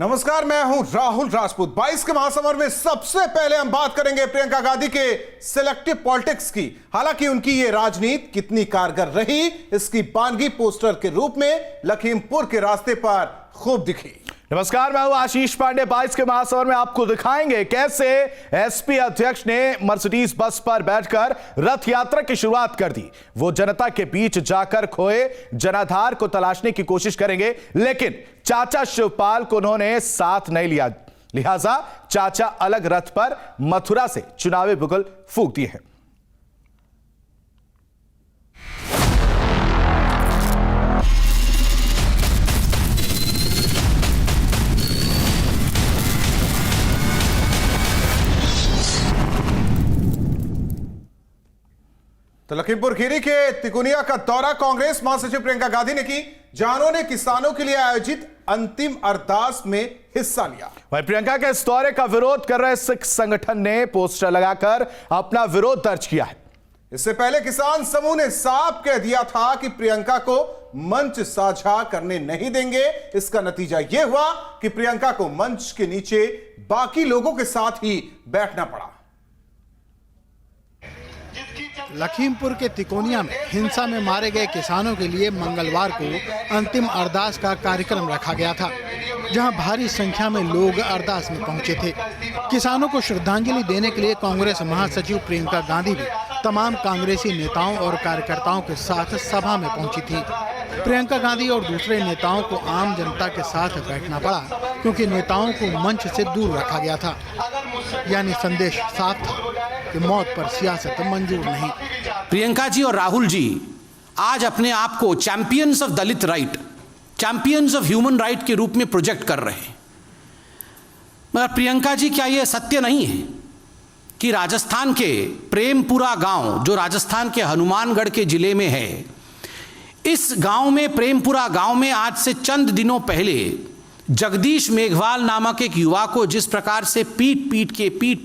नमस्कार, मैं हूं राहुल राजपूत। 22 के महासमर में सबसे पहले हम बात करेंगे प्रियंका गांधी के सिलेक्टिव पॉलिटिक्स की। हालांकि उनकी ये राजनीति कितनी कारगर रही, इसकी बानगी पोस्टर के रूप में लखीमपुर के रास्ते पर खूब दिखी। नमस्कार, मैं हूं आशीष पांडे। 22 के महासमर में आपको दिखाएंगे कैसे एसपी अध्यक्ष ने मर्सिडीज बस पर बैठकर रथ यात्रा की शुरुआत कर दी। वो जनता के बीच जाकर खोए जनाधार को तलाशने की कोशिश करेंगे, लेकिन चाचा शिवपाल को उन्होंने साथ नहीं लिया, लिहाजा चाचा अलग रथ पर मथुरा से चुनावी बुगल फूंक दिए हैं। तो लखीमपुर खीरी के तिकोनिया का दौरा कांग्रेस महासचिव प्रियंका गांधी ने की, जहां उन्होंने किसानों के लिए आयोजित अंतिम अरदास में हिस्सा लिया। वहीं प्रियंका के इस दौरे का विरोध कर रहे सिख संगठन ने पोस्टर लगाकर अपना विरोध दर्ज किया है। इससे पहले किसान समूह ने साफ कह दिया था कि प्रियंका को मंच साझा करने नहीं देंगे। इसका नतीजा यह हुआ कि प्रियंका को मंच के नीचे बाकी लोगों के साथ ही बैठना पड़ा। लखीमपुर के तिकोनिया में हिंसा में मारे गए किसानों के लिए मंगलवार को अंतिम अरदास का कार्यक्रम रखा गया था, जहां भारी संख्या में लोग अरदास में पहुंचे थे। किसानों को श्रद्धांजलि देने के लिए कांग्रेस महासचिव प्रियंका गांधी भी तमाम कांग्रेसी नेताओं और कार्यकर्ताओं के साथ सभा में पहुंची थी। प्रियंका गांधी और दूसरे नेताओं को आम जनता के साथ बैठना पड़ा, क्योंकि नेताओं को मंच से दूर रखा गया था। यानी संदेश साफ था कि मौत पर सियासत मंजूर नहीं। प्रियंका जी और राहुल जी आज अपने आप को champions of Dalit right, champions of human right के रूप में प्रोजेक्ट कर रहे हैं। मगर प्रियंका जी, क्या यह सत्य नहीं है कि राजस्थान के प्रेमपुरा गांव, जो राजस्थान के हनुमानगढ़ के जिले में है, इस गांव में, प्रेमपुरा गांव में आज से चंद दिनों पहले जगदीश मेघवाल नामक एक युवा को जिस प्रकार से पीट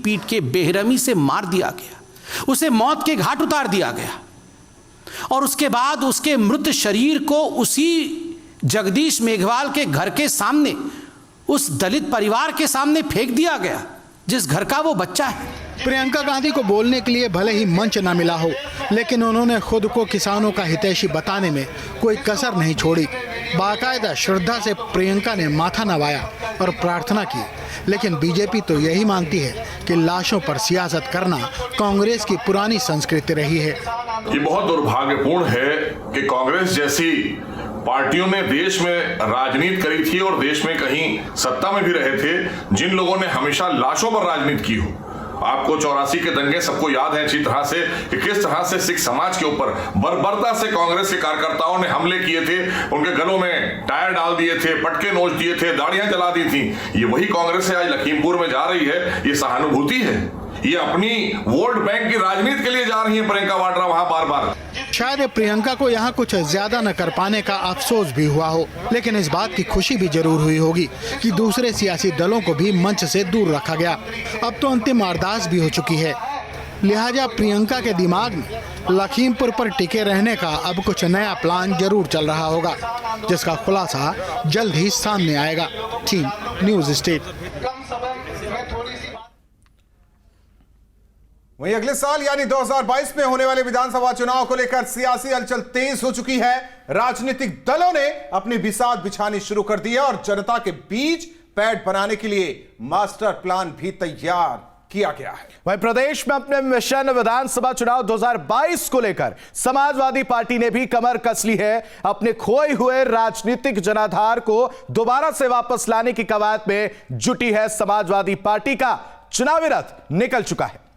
पीट के बेरहमी से मार दिया गया, उसे मौत के घाट उतार दिया गया, और उसके बाद उसके मृत शरीर को उसी जगदीश मेघवाल के घर के सामने, उस दलित परिवार के सामने फेंक दिया गया जिस घर का वो बच्चा है। प्रियंका गांधी को बोलने के लिए भले ही मंच न मिला हो, लेकिन उन्होंने खुद को किसानों का हितैषी बताने में कोई कसर नहीं छोड़ी। बाकायदा श्रद्धा से प्रियंका ने माथा नवाया और प्रार्थना की। लेकिन बीजेपी तो यही मानती है कि लाशों पर सियासत करना कांग्रेस की पुरानी संस्कृति रही है। ये बहुत दुर्भाग्यपूर्ण है कि कांग्रेस जैसी पार्टियों ने देश में राजनीति करी थी और देश में कहीं सत्ता में भी रहे थे, जिन लोगों ने हमेशा लाशों पर राजनीति की हो। आपको 84 के दंगे सबको याद है अच्छी तरह से कि किस तरह से सिख समाज के ऊपर बर्बरता से कांग्रेस के कार्यकर्ताओं ने हमले किए थे, उनके गलों में टायर डाल दिए थे, पटके नोच दिए थे, दाढ़ियां जला दी थी। ये वही कांग्रेस है आज लखीमपुर में जा रही है। ये सहानुभूति है, ये अपनी वोट बैंक की राजनीति के लिए जा रही है प्रियंका वाड्रा वहां बार बार। शायद प्रियंका को यहाँ कुछ ज्यादा न कर पाने का अफसोस भी हुआ हो, लेकिन इस बात की खुशी भी जरूर हुई होगी कि दूसरे सियासी दलों को भी मंच से दूर रखा गया। अब तो अंतिम अरदास भी हो चुकी है, लिहाजा प्रियंका के दिमाग में लखीमपुर पर टिके रहने का अब कुछ नया प्लान जरूर चल रहा होगा, जिसका खुलासा जल्द ही सामने आएगा। Team news state. वहीं अगले साल यानी 2022 में होने वाले विधानसभा चुनाव को लेकर सियासी हलचल तेज हो चुकी है। राजनीतिक दलों ने अपनी बिसात बिछानी शुरू कर दी है और जनता के बीच पैठ बनाने के लिए मास्टर प्लान भी तैयार किया गया है। वहीं प्रदेश में अपने मिशन विधानसभा चुनाव 2022 को लेकर समाजवादी पार्टी ने भी कमर कस ली है। अपने खोए हुए राजनीतिक जनाधार को दोबारा से वापस लाने की कवायद में जुटी है समाजवादी पार्टी का चुनावी रथ निकल चुका है।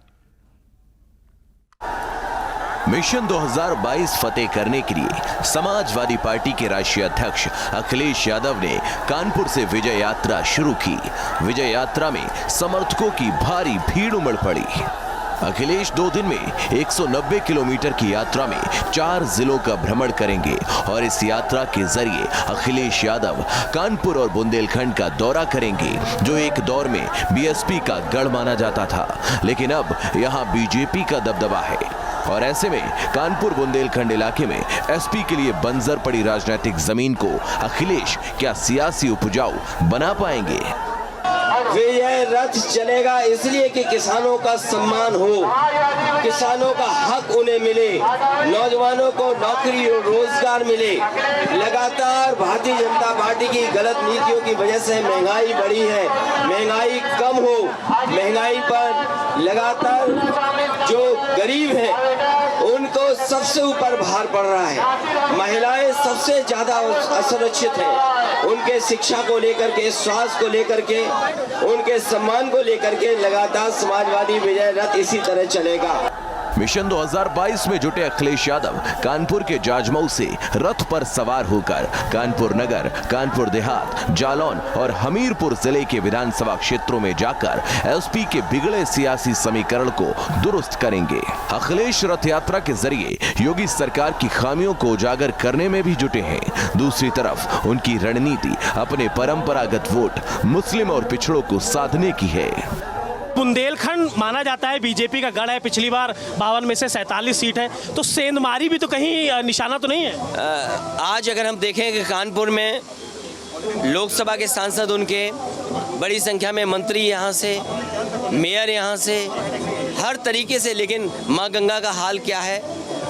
मिशन 2022 फतेह करने के लिए समाजवादी पार्टी के राष्ट्रीय अध्यक्ष अखिलेश यादव ने कानपुर से विजय यात्रा शुरू की। विजय यात्रा में समर्थकों की भारी भीड़ उमड़ पड़ी। अखिलेश 2 दिन में 190 किलोमीटर की यात्रा में 4 जिलों का भ्रमण करेंगे और इस यात्रा के जरिए अखिलेश यादव कानपुर और बुंदेलखंड का दौरा करेंगे, जो एक दौर में बीएसपी का गढ़ माना जाता था, लेकिन अब यहां बीजेपी का दबदबा है। और ऐसे में कानपुर बुंदेलखंड इलाके में एसपी के लिए बंजर पड़ी राजनीतिक जमीन को अखिलेश क्या सियासी उपजाऊ बना पाएंगे? वे यह रथ चलेगा इसलिए कि किसानों का सम्मान हो, किसानों का हक उन्हें मिले, नौजवानों को नौकरी और रोजगार मिले। लगातार भारतीय जनता पार्टी की गलत नीतियों की वजह से महंगाई बढ़ी है, महंगाई कम हो, महंगाई पर लगातार जो गरीब है उनको सबसे ऊपर भार पड़ रहा है। महिलाएं सबसे ज्यादा असुरक्षित हैं, उनके शिक्षा को लेकर के, स्वास्थ्य को लेकर के, उनके सम्मान को लेकर के लगातार समाजवादी विजय रथ इसी तरह चलेगा। मिशन 2022 में जुटे अखिलेश यादव कानपुर के जाजमऊ से रथ पर सवार होकर कानपुर नगर, कानपुर देहात, जालौन और हमीरपुर जिले के विधानसभा क्षेत्रों में जाकर एसपी के बिगड़े सियासी समीकरण को दुरुस्त करेंगे। अखिलेश रथ यात्रा के जरिए योगी सरकार की खामियों को उजागर करने में भी जुटे हैं। दूसरी तरफ उनकी रणनीति अपने परंपरागत वोट मुस्लिम और पिछड़ों को साधने की है। बुंदेलखंड माना जाता है बीजेपी का गढ़ है, पिछली बार 52 में से 47 सीट है, तो सेंधमारी भी तो कहीं निशाना तो नहीं है? आज अगर हम देखें कि कानपुर में लोकसभा के सांसद उनके, बड़ी संख्या में मंत्री यहाँ से, मेयर यहाँ से, हर तरीके से, लेकिन माँ गंगा का हाल क्या है?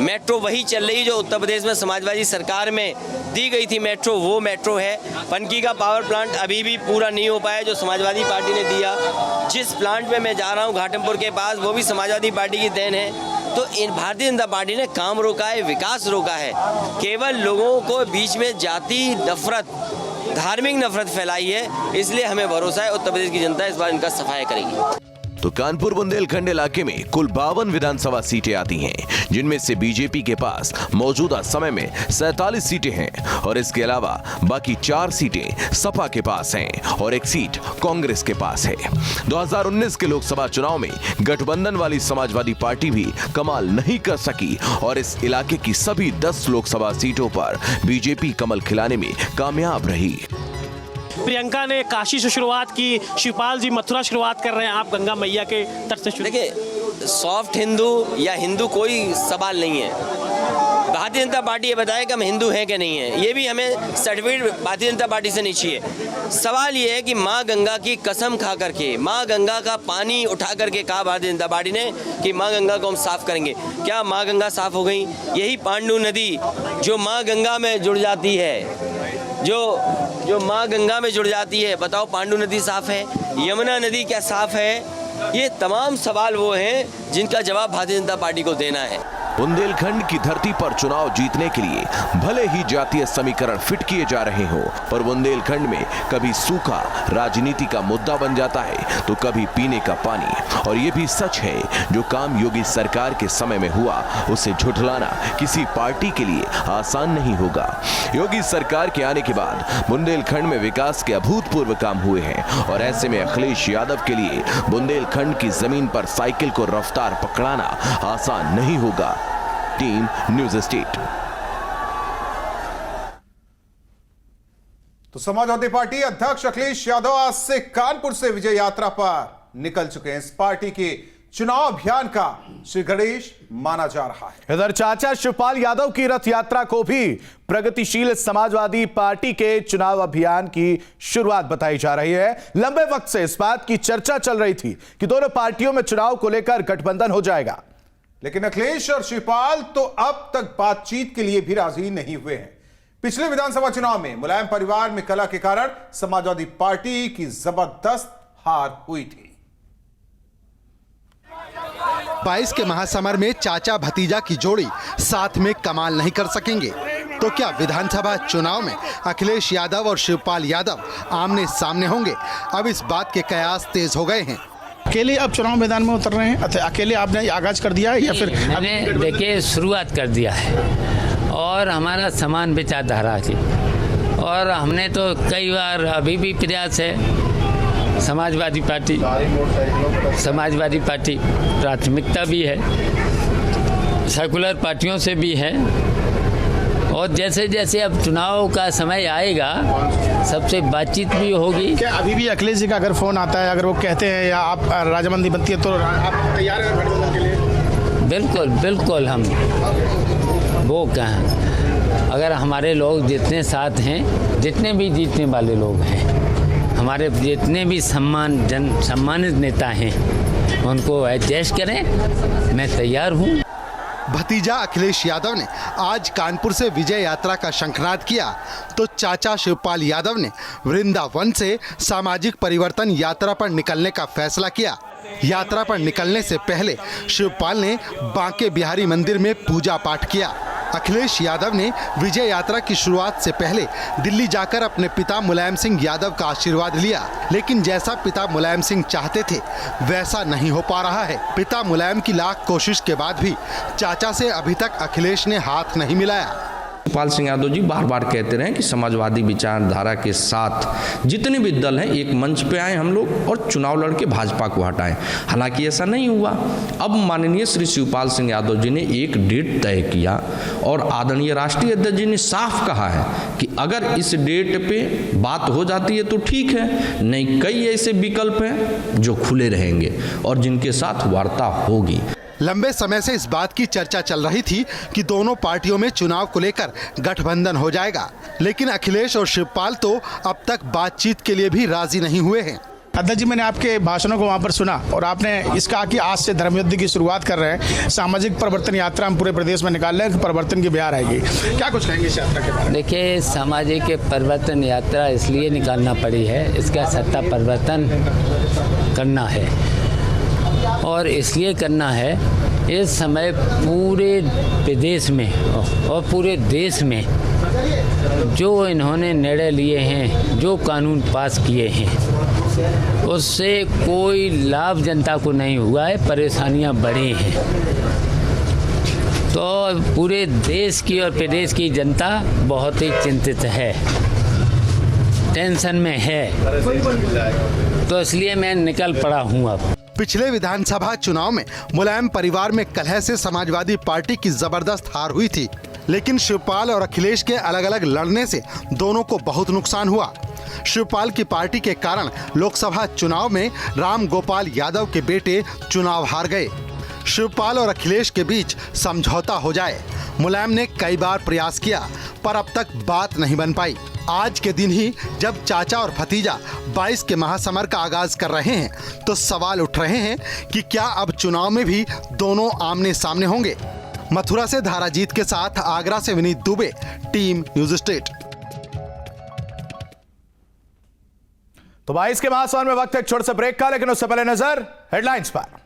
मेट्रो वही चल रही जो उत्तर प्रदेश में समाजवादी सरकार में दी गई थी मेट्रो, वो मेट्रो है। पनकी का पावर प्लांट अभी भी पूरा नहीं हो पाया जो समाजवादी पार्टी ने दिया। जिस प्लांट में मैं जा रहा हूँ घाटमपुर के पास, वो भी समाजवादी पार्टी की देन है। तो इन भारतीय जनता पार्टी ने काम रोका है, विकास रोका है, केवल लोगों को बीच में जाति नफरत, धार्मिक नफरत फैलाई है। इसलिए हमें भरोसा है उत्तर प्रदेश की जनता इस बार इनका सफाया करेगी। तो कानपुर बुंदेलखंड इलाके में कुल 52 विधानसभा सीटें आती हैं, जिनमें से बीजेपी के पास मौजूदा समय में 47 सीटें हैं और इसके अलावा बाकी 4 सीटें सपा के पास हैं और 1 सीट कांग्रेस के पास है। 2019 के लोकसभा चुनाव में गठबंधन वाली समाजवादी पार्टी भी कमाल नहीं कर सकी और इस इलाके की सभी 10 लोकसभा सीटों पर बीजेपी कमल खिलाने में कामयाब रही। प्रियंका ने काशी से शुरुआत की, शिवपाल जी मथुरा शुरुआत कर रहे हैं, आप गंगा मैया के तट से शुरू। देखिए, सॉफ्ट हिंदू या हिंदू कोई सवाल नहीं है। भारतीय जनता पार्टी ये बताए कि हम हिंदू हैं कि नहीं है, ये भी हमें सर्टिफिकेट भारतीय जनता पार्टी से नहीं चाहिए। सवाल ये है कि माँ गंगा की कसम खा करके, माँ गंगा का पानी उठा करके कहा भारतीय जनता पार्टी ने कि माँ गंगा को हम साफ करेंगे। क्या माँ गंगा साफ हो गई? यही पांडु नदी जो माँ गंगा में जुड़ जाती है, जो माँ गंगा में जुड़ जाती है, बताओ पांडु नदी साफ है? यमुना नदी क्या साफ है? ये तमाम सवाल वो हैं जिनका जवाब भारतीय जनता पार्टी को देना है। बुंदेलखंड की धरती पर चुनाव जीतने के लिए भले ही जातीय समीकरण फिट किए जा रहे हों, पर बुंदेलखंड में कभी सूखा राजनीति का मुद्दा बन जाता है तो कभी पीने का पानी। और ये भी सच है, जो काम योगी सरकार के समय में हुआ उसे झुठलाना किसी पार्टी के लिए आसान नहीं होगा। योगी सरकार के आने के बाद बुंदेलखंड में विकास के अभूतपूर्व काम हुए हैं और ऐसे में अखिलेश यादव के लिए बुंदेलखंड की जमीन पर साइकिल को रफ्तार पकड़ाना आसान नहीं होगा। Team news state. तो समाजवादी पार्टी अध्यक्ष अखिलेश यादव आज से कानपुर से विजय यात्रा पर निकल चुके हैं। इस पार्टी के चुनाव अभियान का श्री गणेश माना जा रहा है। इधर चाचा शिवपाल यादव की रथ यात्रा को भी प्रगतिशील समाजवादी पार्टी के चुनाव अभियान की शुरुआत बताई जा रही है। लंबे वक्त से इस बात की चर्चा चल रही थी कि दोनों पार्टियों में चुनाव को लेकर गठबंधन हो जाएगा, लेकिन अखिलेश और शिवपाल तो अब तक बातचीत के लिए भी राजी नहीं हुए हैं। पिछले विधानसभा चुनाव में मुलायम परिवार में कलह के कारण समाजवादी पार्टी की जबरदस्त हार हुई थी। 22 के महासमर में चाचा भतीजा की जोड़ी साथ में कमाल नहीं कर सकेंगे, तो क्या विधानसभा चुनाव में अखिलेश यादव और शिवपाल यादव आमने सामने होंगे? अब इस बात के कयास तेज हो गए हैं। अकेले अब चुनाव मैदान में उतर रहे हैं? अकेले आपने आगाज कर दिया है या फिर हमने देखिए शुरुआत कर दिया है और हमारा समान विचारधारा थी और हमने तो कई बार अभी भी प्रयास है समाजवादी पार्टी प्राथमिकता भी है, सेकुलर पार्टियों से भी है और जैसे जैसे अब चुनाव का समय आएगा सबसे बातचीत भी होगी। क्या अभी भी अखिलेश जी का अगर फोन आता है, अगर वो कहते हैं या आप राजामंदी बनती है तो आप तैयार हैं गठबंधन के लिए? बिल्कुल बिल्कुल हम वो कहें, अगर हमारे लोग जितने साथ हैं, जितने भी जीतने वाले लोग हैं, हमारे जितने भी सम्मानित नेता हैं, उनको एडजस्ट करें, मैं तैयार हूँ। भतीजा अखिलेश यादव ने आज कानपुर से विजय यात्रा का शंखनाद किया, तो चाचा शिवपाल यादव ने वृंदावन से सामाजिक परिवर्तन यात्रा पर निकलने का फैसला किया। यात्रा पर निकलने से पहले शिवपाल ने बांके बिहारी मंदिर में पूजा पाठ किया। अखिलेश यादव ने विजय यात्रा की शुरुआत से पहले दिल्ली जाकर अपने पिता मुलायम सिंह यादव का आशीर्वाद लिया, लेकिन जैसा पिता मुलायम सिंह चाहते थे वैसा नहीं हो पा रहा है। पिता मुलायम की लाख कोशिश के बाद भी चाचा से अभी तक अखिलेश ने हाथ नहीं मिलाया। शिवपाल सिंह यादव जी बार बार कहते रहे कि समाजवादी विचारधारा के साथ जितने भी दल हैं एक मंच पे आए हम लोग और चुनाव लड़के भाजपा को हटाएं। हालांकि ऐसा नहीं हुआ। अब माननीय श्री शिवपाल सिंह यादव जी ने एक डेट तय किया और आदरणीय राष्ट्रीय अध्यक्ष जी ने साफ कहा है कि अगर इस डेट पे बात हो जाती है तो ठीक है, नहीं कई ऐसे विकल्प हैं जो खुले रहेंगे और जिनके साथ वार्ता होगी। लंबे समय से इस बात की चर्चा चल रही थी कि दोनों पार्टियों में चुनाव को लेकर गठबंधन हो जाएगा, लेकिन अखिलेश और शिवपाल तो अब तक बातचीत के लिए भी राजी नहीं हुए हैं। अध्यक्ष जी, मैंने आपके भाषणों को वहाँ पर सुना और आपने इस कहा कि आज से धर्म युद्ध की शुरुआत कर रहे हैं, सामाजिक परिवर्तन यात्रा हम पूरे प्रदेश में निकाल रहे हैं, परिवर्तन की बिहार आएगी। क्या कुछ कहेंगे इस यात्रा के बारे में? देखिए, सामाजिक परिवर्तन यात्रा इसलिए निकालना पड़ी है, इसका सत्ता परिवर्तन करना है और इसलिए करना है इस समय पूरे प्रदेश में और पूरे देश में जो इन्होंने निर्णय लिए हैं, जो कानून पास किए हैं, उससे कोई लाभ जनता को नहीं हुआ है, परेशानियां बढ़ी हैं। तो पूरे देश की और प्रदेश की जनता बहुत ही चिंतित है, टेंशन में है, तो इसलिए मैं निकल पड़ा हूँ। अब पिछले विधानसभा चुनाव में मुलायम परिवार में कलह से समाजवादी पार्टी की जबरदस्त हार हुई थी, लेकिन शिवपाल और अखिलेश के अलग अलग लड़ने से दोनों को बहुत नुकसान हुआ। शिवपाल की पार्टी के कारण लोकसभा चुनाव में राम गोपाल यादव के बेटे चुनाव हार गए। शिवपाल और अखिलेश के बीच समझौता हो जाए, मुलायम ने कई बार प्रयास किया पर अब तक बात नहीं बन पाई। आज के दिन ही जब चाचा और भतीजा 22 के महासमर का आगाज कर रहे हैं, तो सवाल उठ रहे हैं कि क्या अब चुनाव में भी दोनों आमने सामने होंगे। मथुरा से धाराजीत के साथ आगरा से Vineet Dubey, team news state. तो 22 के महासमर में वक्त है एक छोटे से ब्रेक का, लेकिन उससे पहले नजर हेडलाइंस पर।